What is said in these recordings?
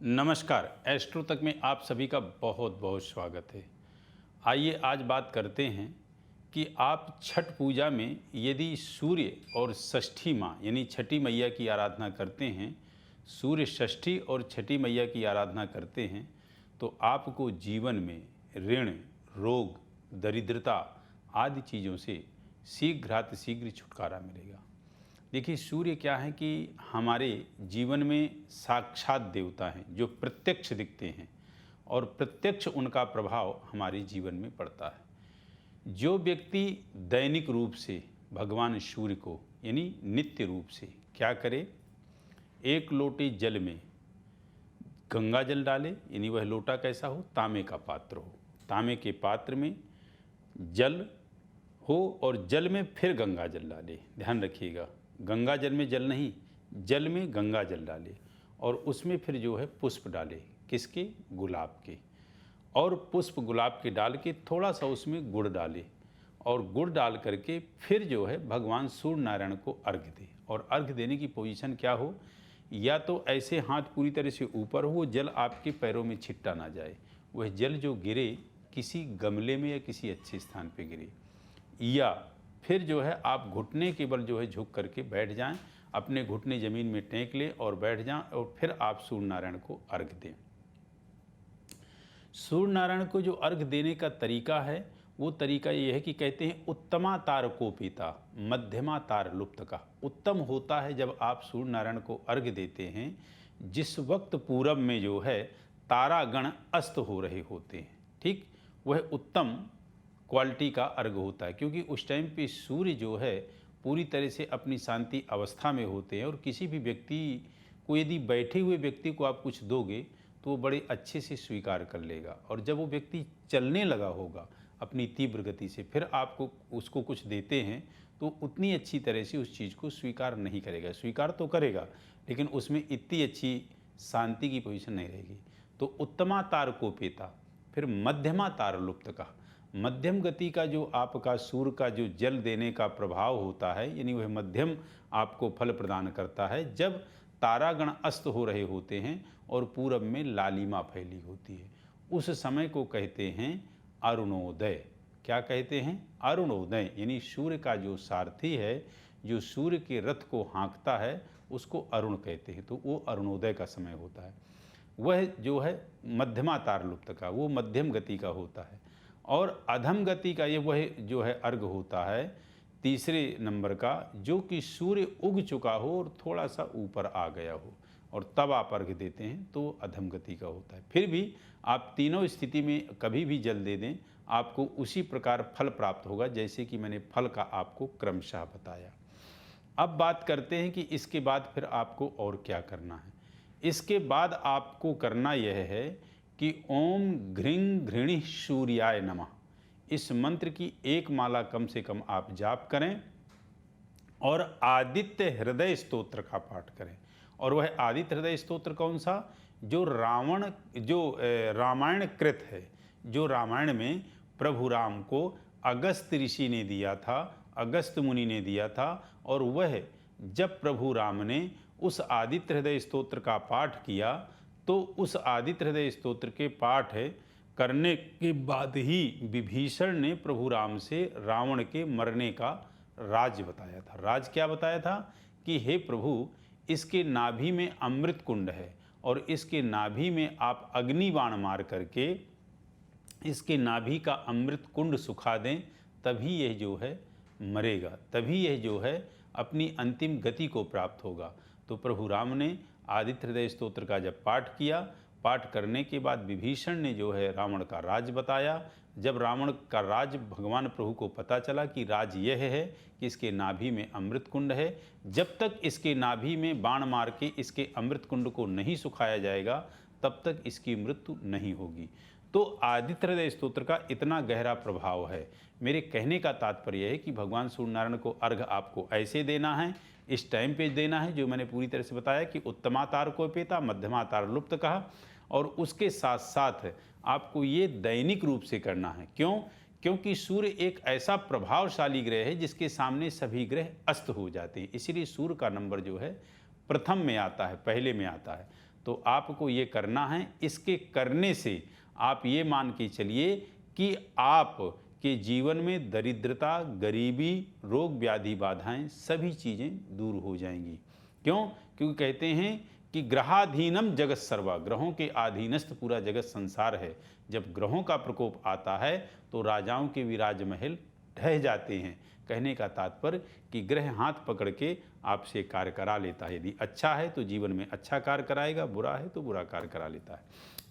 नमस्कार। एस्ट्रो तक में आप सभी का बहुत बहुत स्वागत है। आइए आज बात करते हैं कि आप छठ पूजा में यदि सूर्य और षष्ठी माँ यानी छठी मैया की आराधना करते हैं, सूर्य षष्ठी और छठी मैया की आराधना करते हैं, तो आपको जीवन में ऋण, रोग, दरिद्रता आदि चीज़ों से शीघ्रातिशीघ्र छुटकारा मिलेगा। देखिए, सूर्य क्या है कि हमारे जीवन में साक्षात देवता हैं जो प्रत्यक्ष दिखते हैं और प्रत्यक्ष उनका प्रभाव हमारे जीवन में पड़ता है। जो व्यक्ति दैनिक रूप से भगवान सूर्य को यानी नित्य रूप से क्या करे, एक लोटे जल में गंगा जल डाले, यानी वह लोटा कैसा हो, तांबे का पात्र हो, तांबे के पात्र में जल हो और जल में फिर गंगा जल डाले। ध्यान रखिएगा, गंगा जल में जल नहीं, जल में गंगा जल डाले और उसमें फिर जो है पुष्प डाले। किसके? गुलाब के। और पुष्प गुलाब के डाल के थोड़ा सा उसमें गुड़ डाले और गुड़ डाल करके फिर जो है भगवान सूर्य नारायण को अर्घ्य दे। और अर्घ्य देने की पोजीशन क्या हो, या तो ऐसे हाथ पूरी तरह से ऊपर हो, वो जल आपके पैरों में छिट्टा ना जाए, वह जल जो गिरे किसी गमले में या किसी अच्छे स्थान पे गिरे, या फिर जो है आप घुटने के बल जो है झुक करके बैठ जाएं, अपने घुटने ज़मीन में टेक लें और बैठ जाएं और फिर आप सूर्य नारायण को अर्घ्य दें। सूर्य नारायण को जो अर्घ्य देने का तरीका है, वो तरीका ये है कि कहते हैं उत्तमा तार को पीता मध्यमा तार लुप्त का। उत्तम होता है जब आप सूर्य नारायण को अर्घ्य देते हैं जिस वक्त पूरब में जो है तारागण अस्त हो रहे होते हैं, ठीक, वह उत्तम क्वालिटी का अर्घ्य होता है, क्योंकि उस टाइम पे सूर्य जो है पूरी तरह से अपनी शांति अवस्था में होते हैं। और किसी भी व्यक्ति को, यदि बैठे हुए व्यक्ति को आप कुछ दोगे तो वो बड़े अच्छे से स्वीकार कर लेगा, और जब वो व्यक्ति चलने लगा होगा अपनी तीव्र गति से, फिर आपको उसको कुछ देते हैं तो उतनी अच्छी तरह से उस चीज़ को स्वीकार नहीं करेगा। स्वीकार तो करेगा लेकिन उसमें इतनी अच्छी शांति की पोजीशन नहीं रहेगी। तो उत्तमा तार को पेता, फिर मध्यमा तार लुप्त का। मध्यम गति का जो आपका सूर्य का जो जल देने का प्रभाव होता है, यानी वह मध्यम आपको फल प्रदान करता है जब तारागण अस्त हो रहे होते हैं और पूरब में लालिमा फैली होती है। उस समय को कहते हैं अरुणोदय। क्या कहते हैं? अरुणोदय। यानी सूर्य का जो सारथी है, जो सूर्य के रथ को हाँकता है, उसको अरुण कहते हैं। तो वो अरुणोदय का समय होता है। वह जो है मध्यमा तार लुप्त का, वो मध्यम गति का होता है। और अधम गति का ये वह जो है अर्घ होता है तीसरे नंबर का, जो कि सूर्य उग चुका हो और थोड़ा सा ऊपर आ गया हो और तब आप अर्घ देते हैं, तो अधम गति का होता है। फिर भी आप तीनों स्थिति में कभी भी जल दे दें, आपको उसी प्रकार फल प्राप्त होगा जैसे कि मैंने फल का आपको क्रमशः बताया। अब बात करते हैं कि इसके बाद फिर आपको और क्या करना है। इसके बाद आपको करना यह है कि ओम घ्रीं घृणी सूर्याय नमः, इस मंत्र की एक माला कम से कम आप जाप करें और आदित्य हृदय स्तोत्र का पाठ करें। और वह आदित्य हृदय स्तोत्र कौन सा? जो रामायण कृत है, जो रामायण में प्रभु राम को अगस्त ऋषि ने दिया था, अगस्त मुनि ने दिया था। और वह जब प्रभु राम ने उस आदित्य हृदय स्तोत्र का पाठ किया, तो उस आदित्य हृदय स्तोत्र के पाठ करने के बाद ही विभीषण ने प्रभु राम से रावण के मरने का राज बताया था। राज क्या बताया था? कि हे प्रभु, इसके नाभि में अमृत कुंड है और इसके नाभि में आप अग्नि बाण मार करके इसके नाभि का अमृत कुंड सुखा दें, तभी यह जो है मरेगा, तभी यह जो है अपनी अंतिम गति को प्राप्त होगा। तो प्रभु राम ने आदित्य हृदय स्तोत्र का जब पाठ किया, पाठ करने के बाद विभीषण ने जो है रावण का राज बताया। जब रावण का राज भगवान प्रभु को पता चला कि राज यह है कि इसके नाभि में अमृत कुंड है, जब तक इसके नाभि में बाण मार के इसके अमृत कुंड को नहीं सुखाया जाएगा तब तक इसकी मृत्यु नहीं होगी। तो आदित्य हृदय स्तोत्र का इतना गहरा प्रभाव है। मेरे कहने का तात्पर्य है कि भगवान सूर्य नारायण को अर्घ आपको ऐसे देना है, इस टाइम पे देना है जो मैंने पूरी तरह से बताया कि उत्तमा तार को पेता, मध्यमा तार लुप्त कहा। और उसके साथ साथ आपको ये दैनिक रूप से करना है। क्यों? क्योंकि सूर्य एक ऐसा प्रभावशाली ग्रह है जिसके सामने सभी ग्रह अस्त हो जाते हैं। इसीलिए सूर्य का नंबर जो है प्रथम में आता है, पहले में आता है। तो आपको ये करना है। इसके करने से आप ये मान के चलिए कि आप के जीवन में दरिद्रता, गरीबी, रोग व्याधि बाधाएं सभी चीज़ें दूर हो जाएंगी। क्यों? क्योंकि कहते हैं कि ग्रहाधीनम जगत सर्वा, ग्रहों के अधीनस्थ पूरा जगत संसार है। जब ग्रहों का प्रकोप आता है तो राजाओं के विराज महल ढह जाते हैं। कहने का तात्पर्य कि ग्रह हाथ पकड़ के आपसे कार्य करा लेता है। यदि अच्छा है तो जीवन में अच्छा कार्य कराएगा, बुरा है तो बुरा कार्य करा लेता है।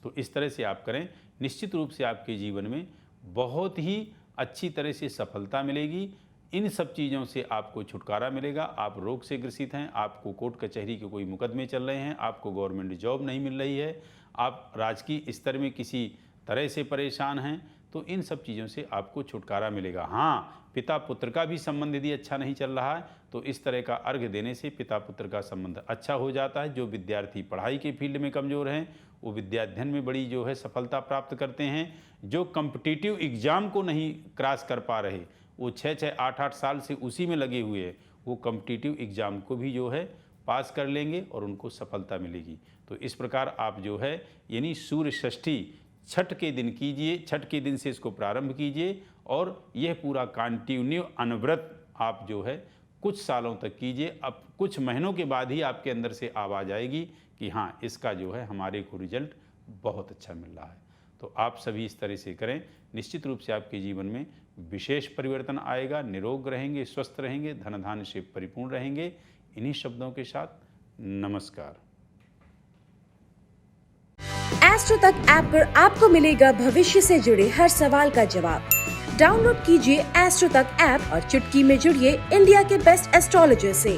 तो इस तरह से आप करें, निश्चित रूप से आपके जीवन में बहुत ही अच्छी तरह से सफलता मिलेगी। इन सब चीज़ों से आपको छुटकारा मिलेगा। आप रोग से ग्रसित हैं, आपको कोर्ट कचहरी के कोई मुकदमे चल रहे हैं, आपको गवर्नमेंट जॉब नहीं मिल रही है, आप राजकीय स्तर में किसी तरह से परेशान हैं, तो इन सब चीज़ों से आपको छुटकारा मिलेगा। हाँ, पिता पुत्र का भी संबंध यदि अच्छा नहीं चल रहा है तो इस तरह का अर्घ्य देने से पिता पुत्र का संबंध अच्छा हो जाता है। जो विद्यार्थी पढ़ाई के फील्ड में कमज़ोर हैं वो विद्याध्ययन में बड़ी जो है सफलता प्राप्त करते हैं। जो कॉम्पिटिटिव एग्ज़ाम को नहीं क्रॉस कर पा रहे, वो 6-6, 8-8 साल से उसी में लगे हुए हैं, वो कॉम्पिटिटिव एग्ज़ाम को भी जो है पास कर लेंगे और उनको सफलता मिलेगी। तो इस प्रकार आप जो है यानी सूर्य षष्ठी छठ के दिन कीजिए, छठ के दिन से इसको प्रारंभ कीजिए और यह पूरा कंटिन्यू अनवरत आप जो है कुछ सालों तक कीजिए। अब कुछ महीनों के बाद ही आपके अंदर से आवाज़ आएगी कि हाँ, इसका जो है हमारे को रिजल्ट बहुत अच्छा मिल रहा है। तो आप सभी इस तरह से करें, निश्चित रूप से आपके जीवन में विशेष परिवर्तन आएगा। निरोग रहेंगे, स्वस्थ रहेंगे, धन धान्य से परिपूर्ण रहेंगे। इन्हीं शब्दों के साथ नमस्कार। एस्ट्रो तक ऐप पर आपको मिलेगा भविष्य से जुड़े हर सवाल का जवाब। डाउनलोड कीजिए एस्ट्रो तक ऐप और चुटकी में जुड़िए इंडिया के बेस्ट एस्ट्रोलॉजर से।